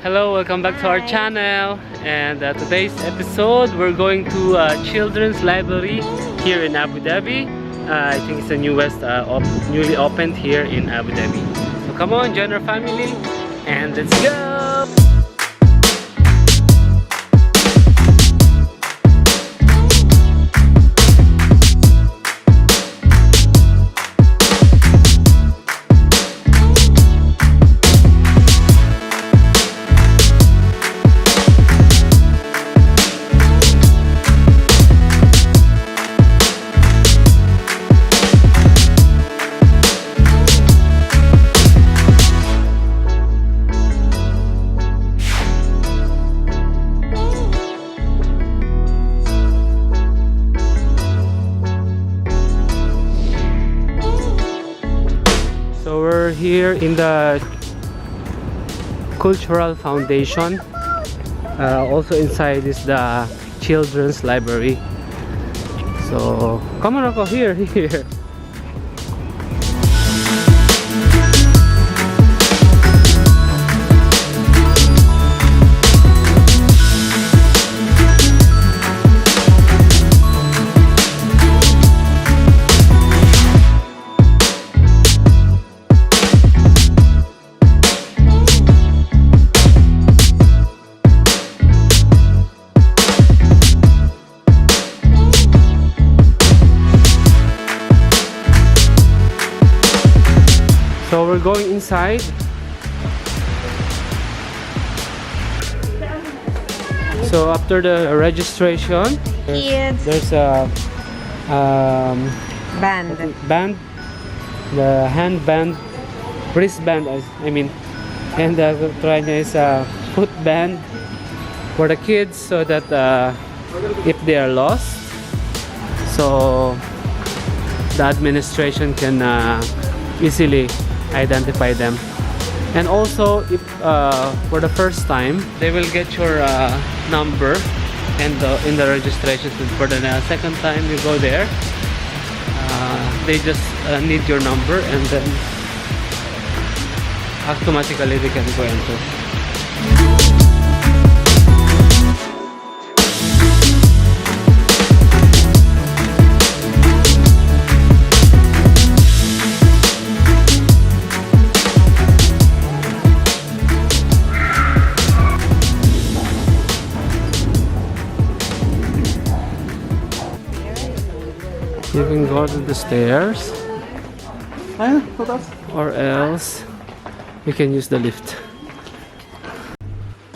Hello, welcome back to our channel. And today's episode, we're going to Children's Library here in Abu Dhabi. I think it's the newly opened here in Abu Dhabi. So come on, join our family and let's go! So we're here in the Cultural Foundation. Also inside is the Children's Library. So come on, Rocco, here. So we're going inside. So after the registration, there's a band, the handband, wristband, I mean, and the trainer is a foot band for the kids, so that if they are lost, so the administration can easily identify them. And also, if for the first time, they will get your number and in the registration. For the second time you go there, they just need your number, and then automatically they can go enter. You can go to the stairs, or else you can use the lift.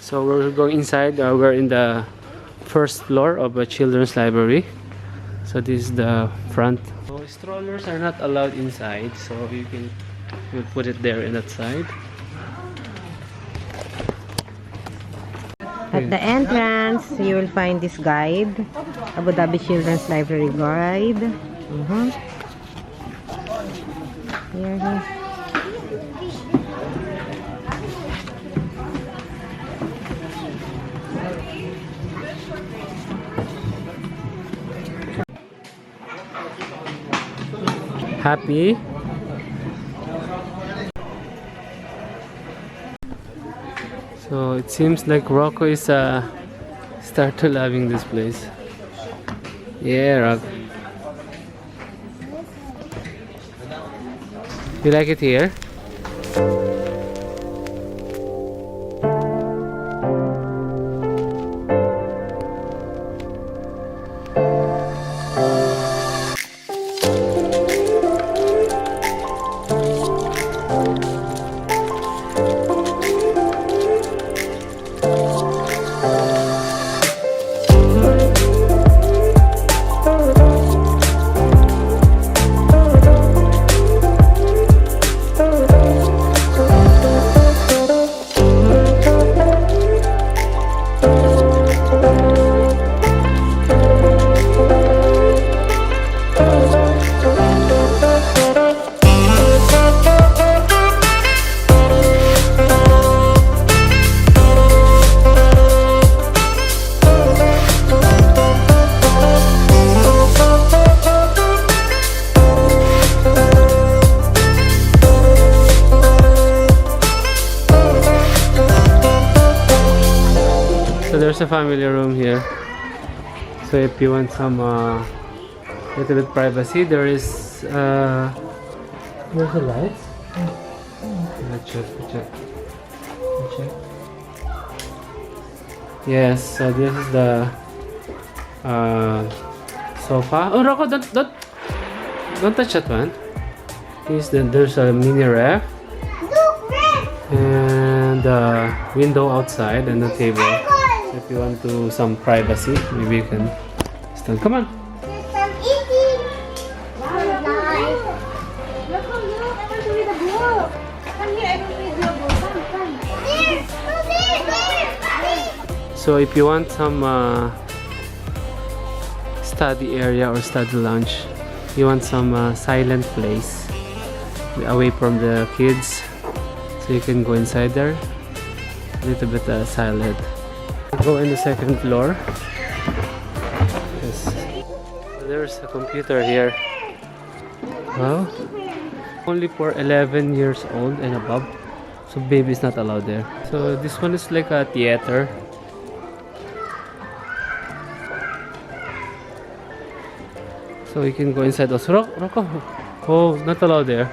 So we're going inside. We're in the first floor of a children's library. So this is the front. So strollers are not allowed inside, so you put it there in that side. At the entrance, you will find this guide, Abu Dhabi Children's Library guide. Here. Happy? So it seems like Rocco is start to loving this place. Yeah, Rocco. You like it here? So there's a family room here. So if you want some little bit privacy, there is there's the lights. Let's check. Yes, so this is the sofa. Oh, Rocco, don't touch that one. There's a mini ref and a window outside and a table. So if you want to some privacy, maybe you can stand. Come on. So if you want some study area or study lounge, you want some silent place away from the kids, so you can go inside there, a little bit silent. Go in the second floor. Yes. So there's a computer here. Wow. Only for 11 years old and above, so baby is not allowed there. So this one is like a theater. So you can go inside also. Rocco. Oh, not allowed there.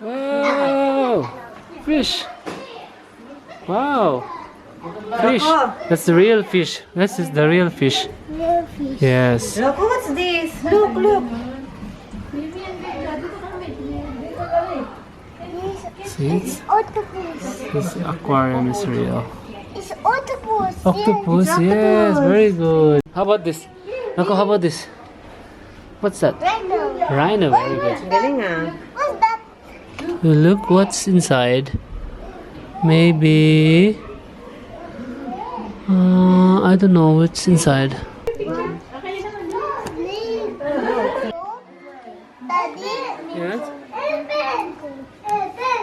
Wow! Fish! Wow! Fish! That's the real fish. This is the real fish. Real fish. Yes. Look, what's this? Look. See? It's octopus. This aquarium is real. It's octopus. Octopus, yes, very good. How about this? Rocco, how about this? What's that? Rhino. Rhino, very good. Galing ah. What's that? Look what's inside. Maybe I don't know what's inside. Daddy. Yes. Elephant.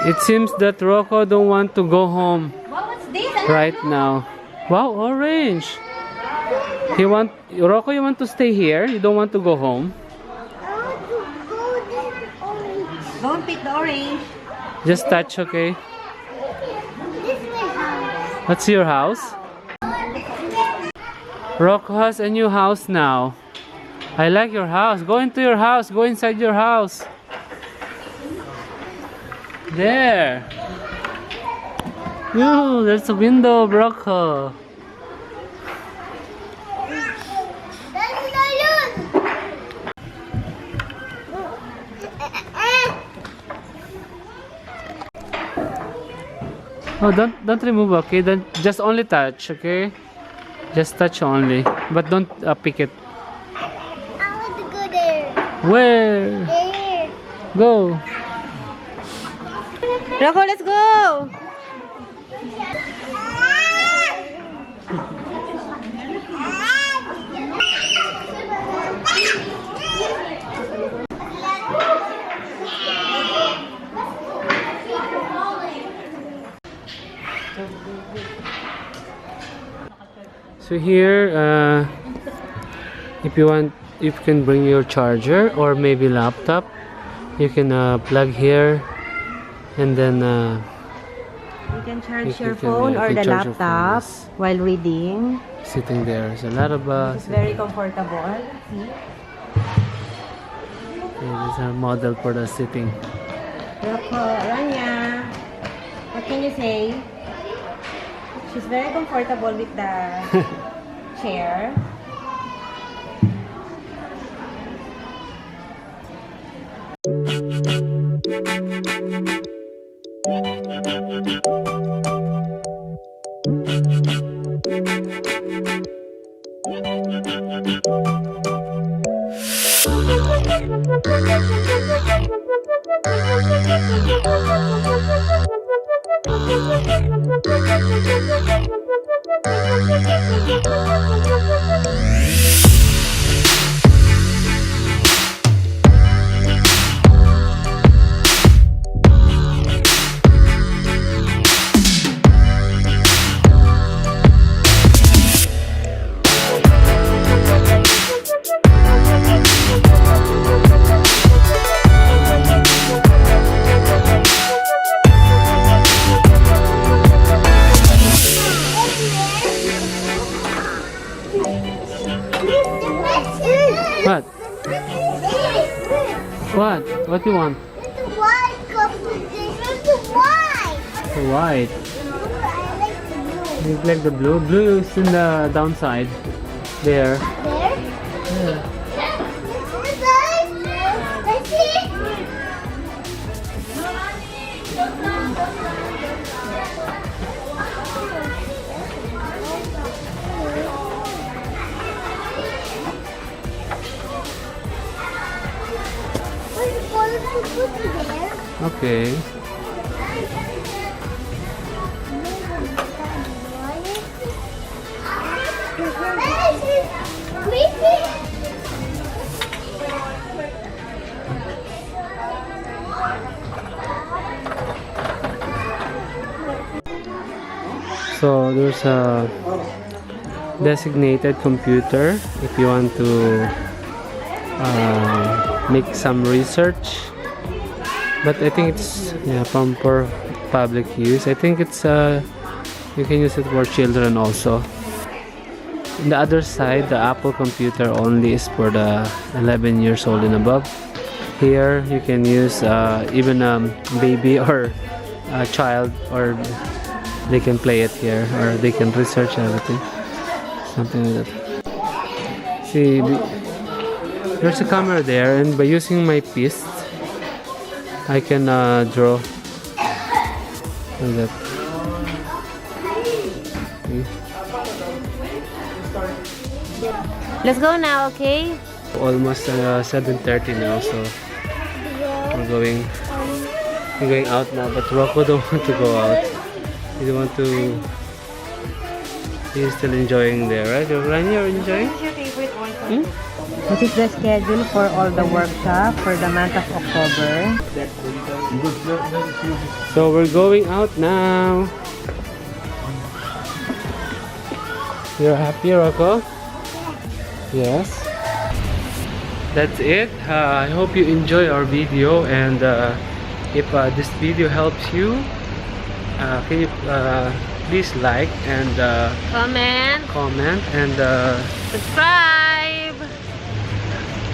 It seems that Rocco don't want to go home right now. Wow, orange. Rocco, you want to stay here? You don't want to go home? Don't pick the orange. Just touch, okay? That's your house? Rocco has a new house now. I like your house. Go into your house. Go inside your house. There. Ooh, there's a window, Rocco. Oh, don't remove, okay? Don't, just only touch, okay? Just touch only, but don't pick it. I want to go there. Where? There. Go. Rocco, let's go. So here, if you want, you can bring your charger or maybe laptop. You can plug here, and then You can charge You your can- phone yeah, or you the can charge your phone, laptop yes. while reading. sitting there. There's a lot of It's very comfortable. See? This is a model for the sitting. Rocco, Rania, what can you say? She's very comfortable with the chair. What? What do you want? The white cup today. The white. The white. I like the blue. You like the blue? Blue is in the downside. There. There? Yeah. Let's see. Okay. So there's a designated computer if you want to make some research, but I think it's for public use. I think it's you can use it for children also. On the other side, the Apple computer only is for the 11 years old and above. Here you can use even a baby or a child, or they can play it here, or they can research everything, something like that. See, there's a camera there, and by using my fist I can draw like that. See? Let's go now, okay? Almost 7:30 now, so we're going out now, but Rocco don't want to go out. He don't want to. He's still enjoying there, right? Rani, you're enjoying? What's your favorite one? What is the schedule for all the workshop for the month of October? So we're going out now. You're happy, Rocco? Yes. That's it. I hope you enjoy our video, and if this video helps you, can you please like and comment and Subscribe.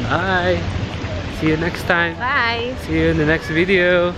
bye. See you next time. Bye. See you in the next video.